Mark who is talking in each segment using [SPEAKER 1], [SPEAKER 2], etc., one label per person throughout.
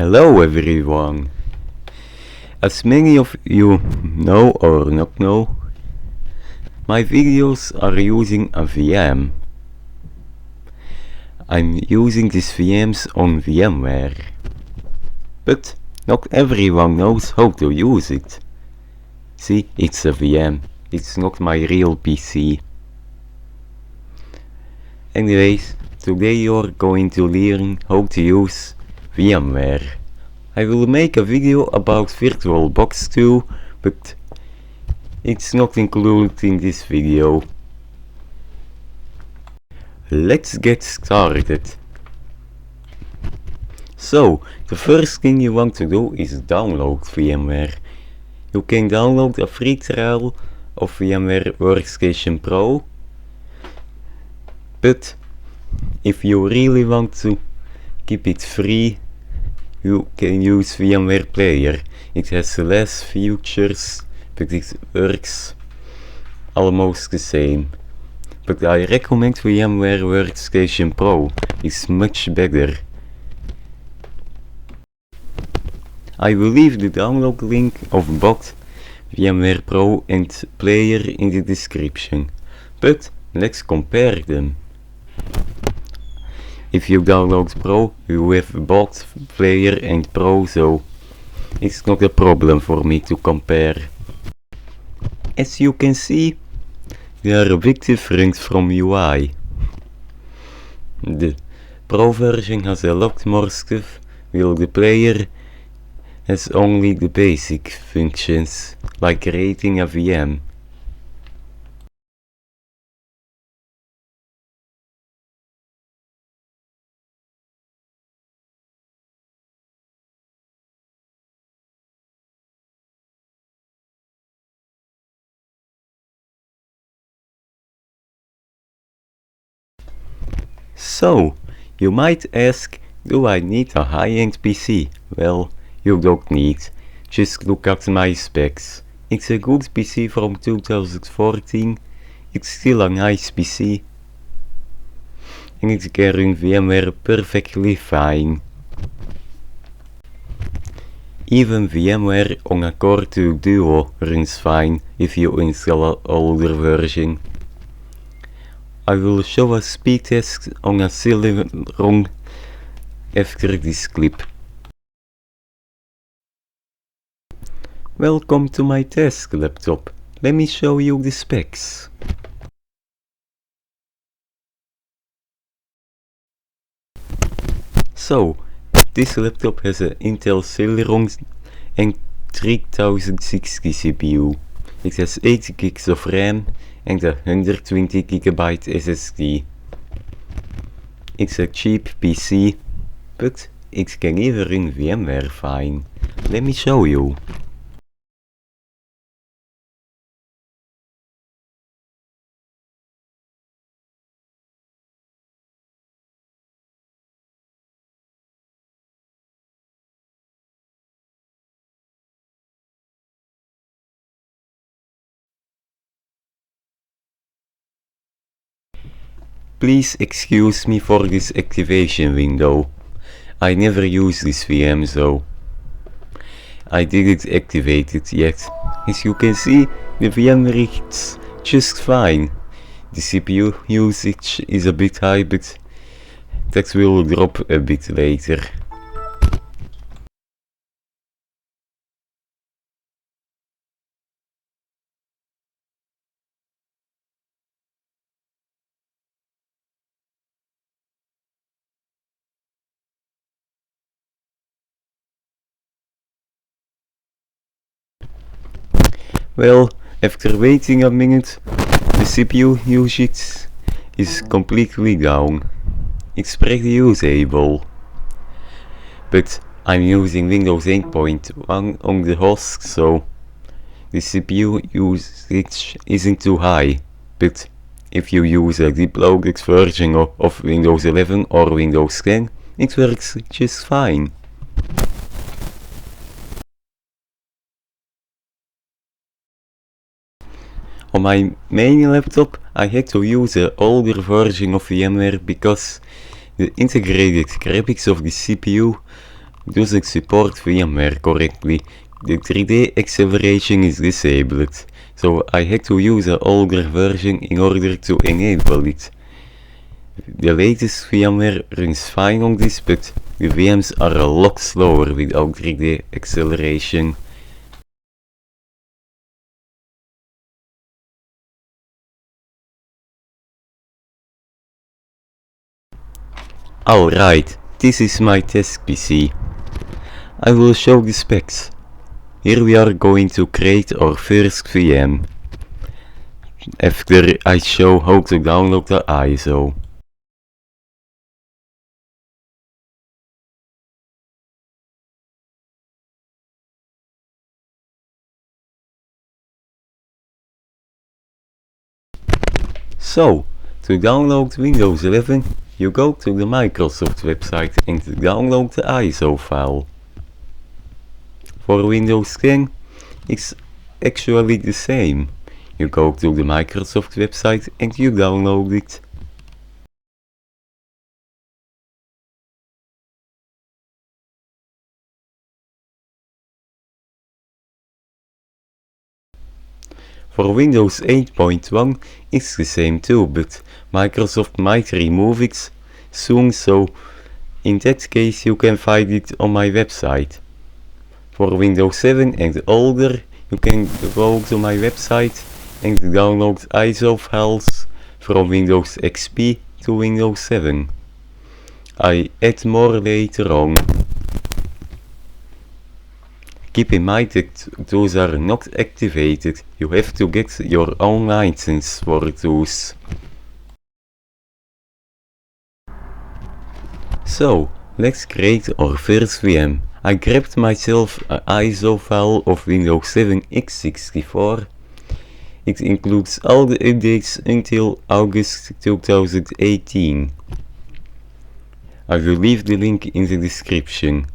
[SPEAKER 1] Hello everyone! As many of you know or not know, my videos are using a VM. I'm using these VMs on VMware. But not everyone knows how to use it. See, it's a VM, it's not my real PC. Anyways, today you're going to learn how to use VMware. I will make a video about VirtualBox too, but it's not included in this video. Let's get started. So, the first thing you want to do is download VMware. You can download a free trial of VMware Workstation Pro, but if you really want to keep it free, you can use VMware Player. It has less features, but it works almost the same. But I recommend VMware Workstation Pro, it's much better. I will leave the download link of both VMware Pro and Player in the description. But let's compare them. If you download Pro, you have both Player and Pro, so it's not a problem for me to compare. As you can see, there are a big difference from UI. The Pro version has a lot more stuff, while the Player has only the basic functions, like creating a VM. So, you might ask, do I need a high-end PC? Well, you don't need. Just look at my specs. It's a good PC from 2014, it's still a nice PC, and it can run VMware perfectly fine. Even VMware on a Core 2 Duo runs fine if you install an older version. I will show a speed test on a Celeron after this clip. Welcome to my desk laptop. Let me show you the specs. So, this laptop has an Intel Celeron and 3060 CPU. It has 8 gigs of RAM and a 120 GB SSD. It's a cheap PC, but it can even run VMware fine. Let me show you. Please excuse me for this activation window. I never use this VM, so I didn't activate it yet. As you can see, the VM reads just fine. The CPU usage is a bit high, but that will drop a bit later. Well, after waiting a minute, the CPU usage is completely down. It's pretty usable. But I'm using Windows 8.1 on the host, so the CPU usage isn't too high. But if you use a deep-loaded version of Windows 11 or Windows 10, it works just fine. On my main laptop I had to use an older version of VMware because the integrated graphics of the CPU doesn't support VMware correctly. The 3D acceleration is disabled, so I had to use an older version in order to enable it. The latest VMware runs fine on this, but the VMs are a lot slower without 3D acceleration. Alright, this is my test PC. I will show the specs. Here we are going to create our first VM. After I show how to download the ISO. So, to download Windows 11, you go to the Microsoft website and download the ISO file. For Windows 10, it's actually the same. You go to the Microsoft website and you download it. For Windows 8.1 it's the same too, but Microsoft might remove it soon, so in that case you can find it on my website. For Windows 7 and older, you can go to my website and download ISO files from Windows XP to Windows 7. I add more later on. Keep in mind that those are not activated. You have to get your own license for those. So, let's create our first VM. I grabbed myself an ISO file of Windows 7 x64. It includes all the updates until August 2018. I will leave the link in the description.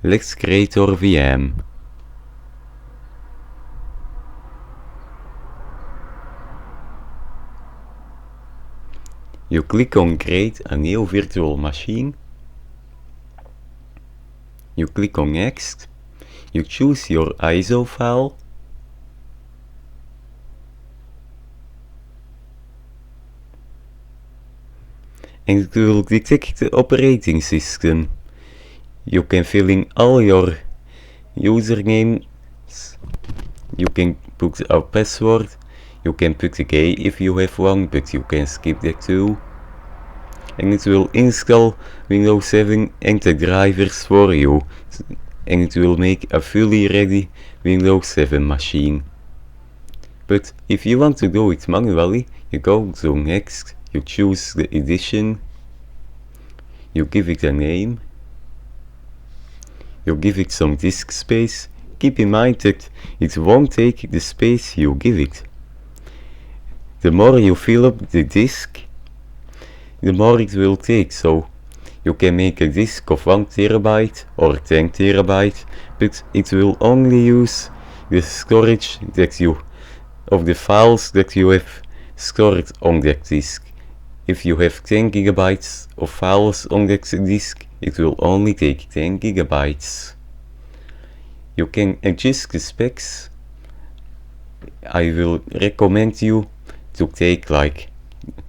[SPEAKER 1] Let's create our VM. You click on Create a new virtual machine. You click on Next. You choose your ISO file. And it will detect the operating system. You can fill in all your usernames. You can put a password. You can put a key if you have one, but you can skip that too. And it will install Windows 7 and the drivers for you. And it will make a fully ready Windows 7 machine. But if you want to do it manually, you go to Next, you choose the edition, you give it a name, you give it some disk space. Keep in mind that it won't take the space you give it. The more you fill up the disk, the more it will take, so you can make a disk of 1 terabyte or 10 terabyte, but it will only use the storage that you of the files that you have stored on that disk. If you have 10 gigabytes of files on that disk, it will only take 10 gigabytes. You can adjust the specs. I will recommend you to take like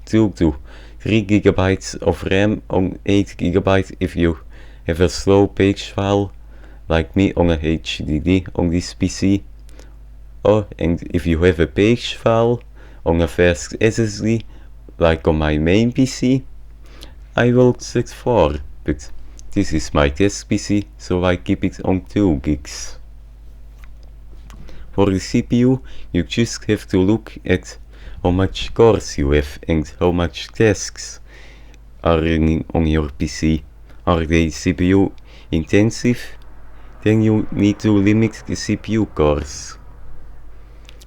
[SPEAKER 1] 2 to 3 gigabytes of RAM on 8 gigabytes if you have a slow page file like me on a HDD on this PC. And if you have a page file on a fast SSD like on my main PC, I will set 4, but this is my test PC, so I keep it on 2 gigs. For the CPU, you just have to look at how much cores you have and how much tasks are running on your PC. Are they CPU intensive? Then you need to limit the CPU cores.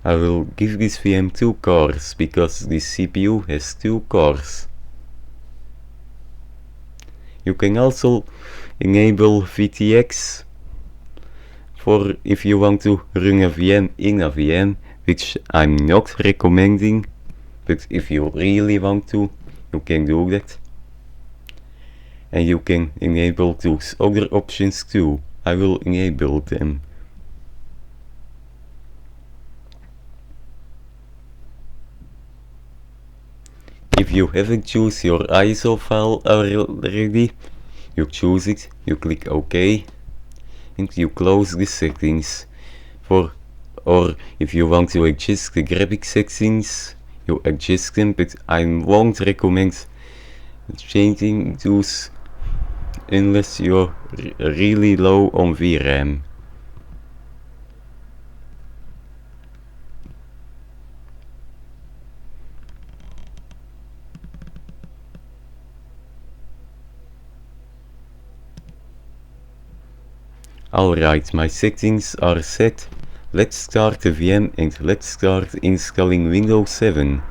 [SPEAKER 1] I will give this VM 2 cores because this CPU has 2 cores. You can also enable VTX for if you want to run a VM in a VM, which I'm not recommending. but if you really want to, you can do that. And you can enable those other options too. I will enable them. If you haven't choose your ISO file already, you choose it, you click OK, and you close the settings. Or if you want to adjust the graphics settings, you adjust them, but I won't recommend changing those unless you're really low on VRAM. Alright, my settings are set. Let's start the VM and let's start installing Windows 7.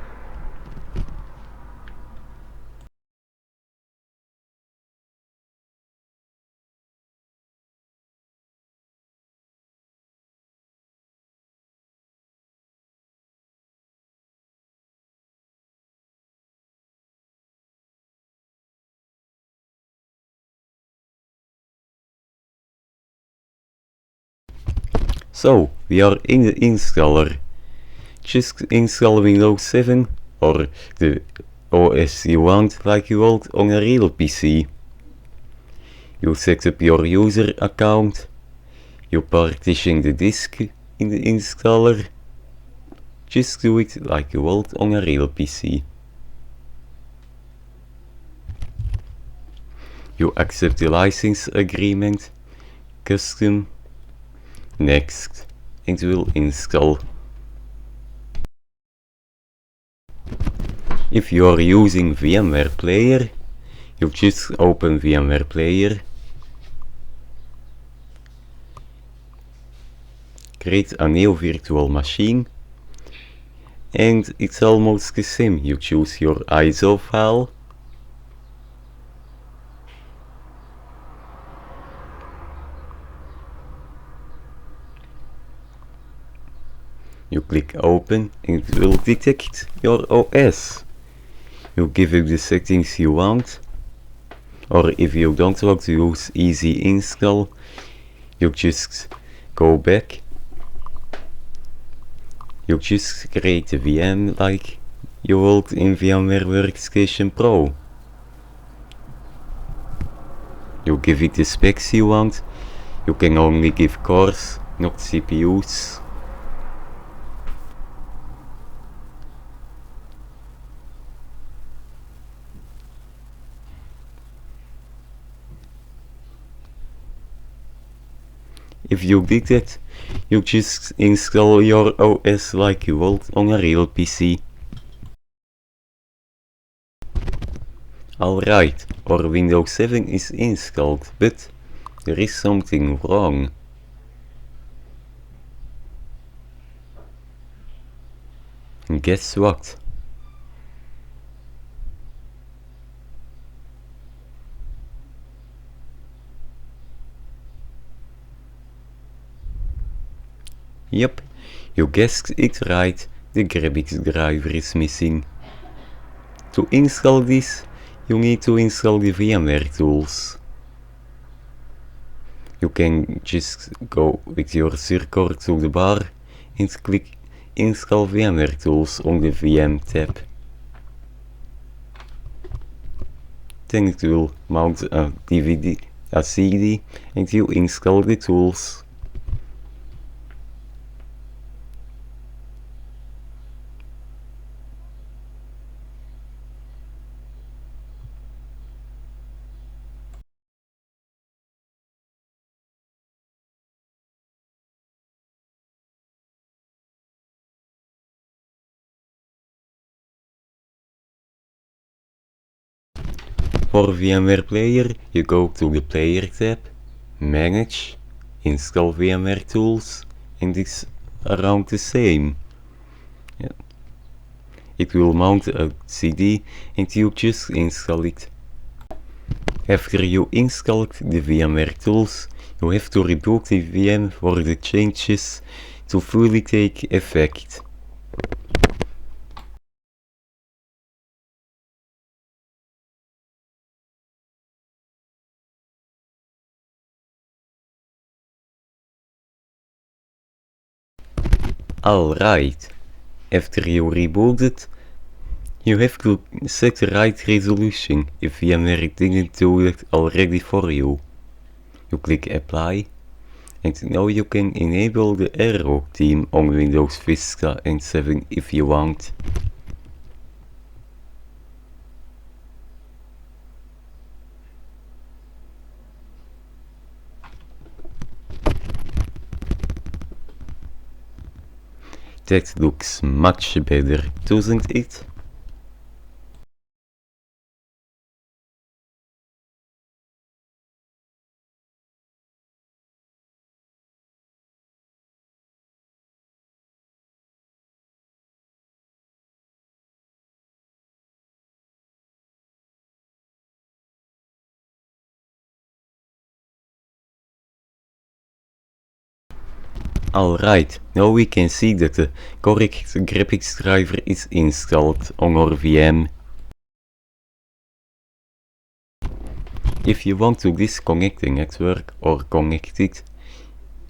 [SPEAKER 1] So, we are in the installer. Just install Windows 7 or the OS you want like you would on a real PC. You set up your user account, you partition the disk in the installer. Just do it like you would on a real PC. You accept the license agreement, custom, next, and will install. If you are using VMware Player, you just open VMware Player, create a new virtual machine, and it's almost the same. You choose your ISO file, you click open and it will detect your OS. You give it the settings you want, or if you don't want to use easy install, you just go back. You just create a VM like you would in VMware Workstation Pro. You give it the specs you want. You can only give cores, not CPUs. If you did that, you just install your OS like you would on a real PC. Alright, our Windows 7 is installed, but there is something wrong. And guess what? Yep, you guessed it right, the graphics driver is missing. To install this, you need to install the VMware tools. You can just go with your cursor to the bar and click Install VMware Tools on the VM tab. Then it will mount a CD and you install the tools. For VMware Player, you go to the Player tab, Manage, Install VMware Tools, and it's around the same. Yeah. It will mount a CD and you just install it. After you installed the VMware tools, you have to reboot the VM for the changes to fully take effect. Alright, after you rebooted, you have to set the right resolution if VMware didn't do it already for you. You click Apply, and now you can enable the Aero theme on Windows Vista and 7 if you want. That looks much better, doesn't it? Alright, now we can see that the correct graphics driver is installed on our VM. If you want to disconnect the network or connect it,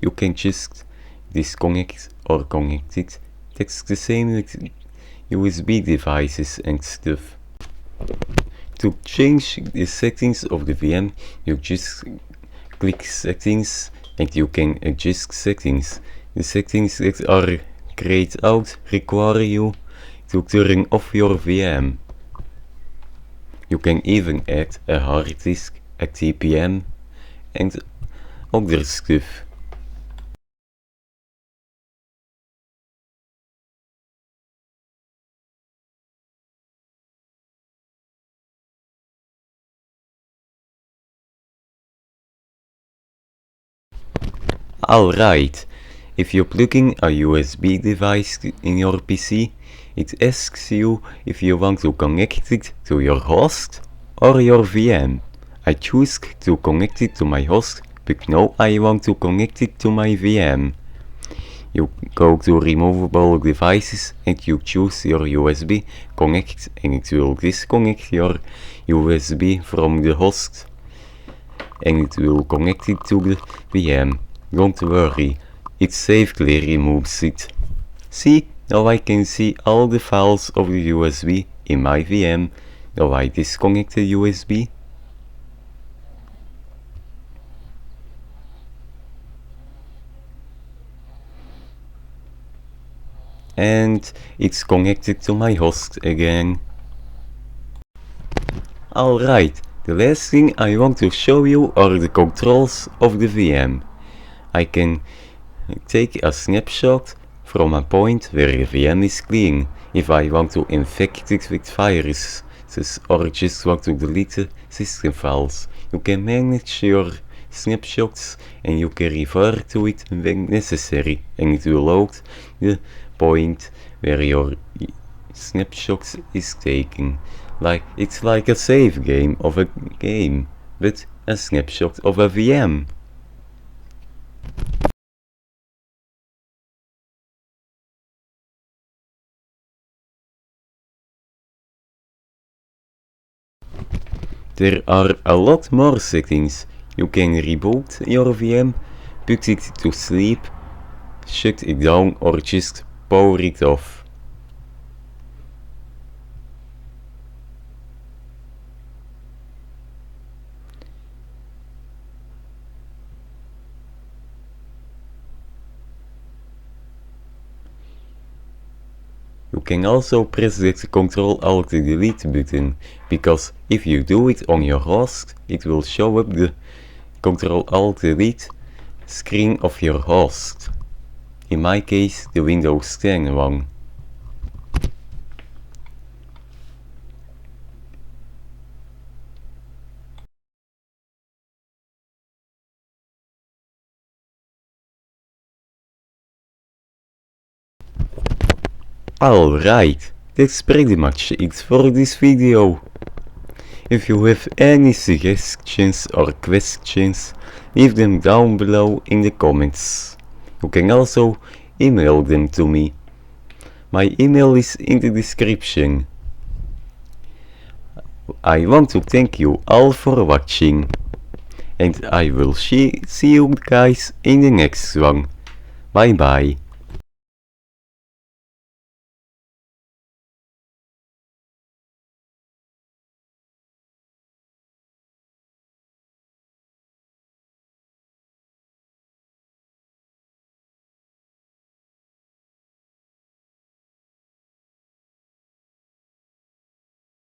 [SPEAKER 1] you can just disconnect or connect it. That's the same with USB devices and stuff. To change the settings of the VM, you just click settings and you can adjust settings. The settings that are grayed out require you to turn off your VM. You can even add a hard disk, a TPM and other stuff. Alright, if you're plugging a USB device in your PC, it asks you if you want to connect it to your host or your VM. I choose to connect it to my host, but now I want to connect it to my VM. You go to removable devices and you choose your USB connect and it will disconnect your USB from the host and it will connect it to the VM. Don't worry, it safely removes it. See, now I can see all the files of the USB in my VM. Now I disconnect the USB. And it's connected to my host again. Alright, the last thing I want to show you are the controls of the VM. I can take a snapshot from a point where the VM is clean if I want to infect it with viruses or just want to delete the system files. You can manage your snapshots and you can refer to it when necessary and it will load the point where your snapshot is taken. It's like a save game of a game, but a snapshot of a VM. There are a lot more settings. You can reboot your VM, put it to sleep, shut it down or just power it off. You can also press the Ctrl-Alt-Delete button, because if you do it on your host, it will show up the Ctrl-Alt-Delete screen of your host. In my case, the Windows 10 one. Alright, that's pretty much it for this video. If you have any suggestions or questions, leave them down below in the comments. You can also email them to me. My email is in the description. I want to thank you all for watching. And I will see you guys in the next one. Bye bye.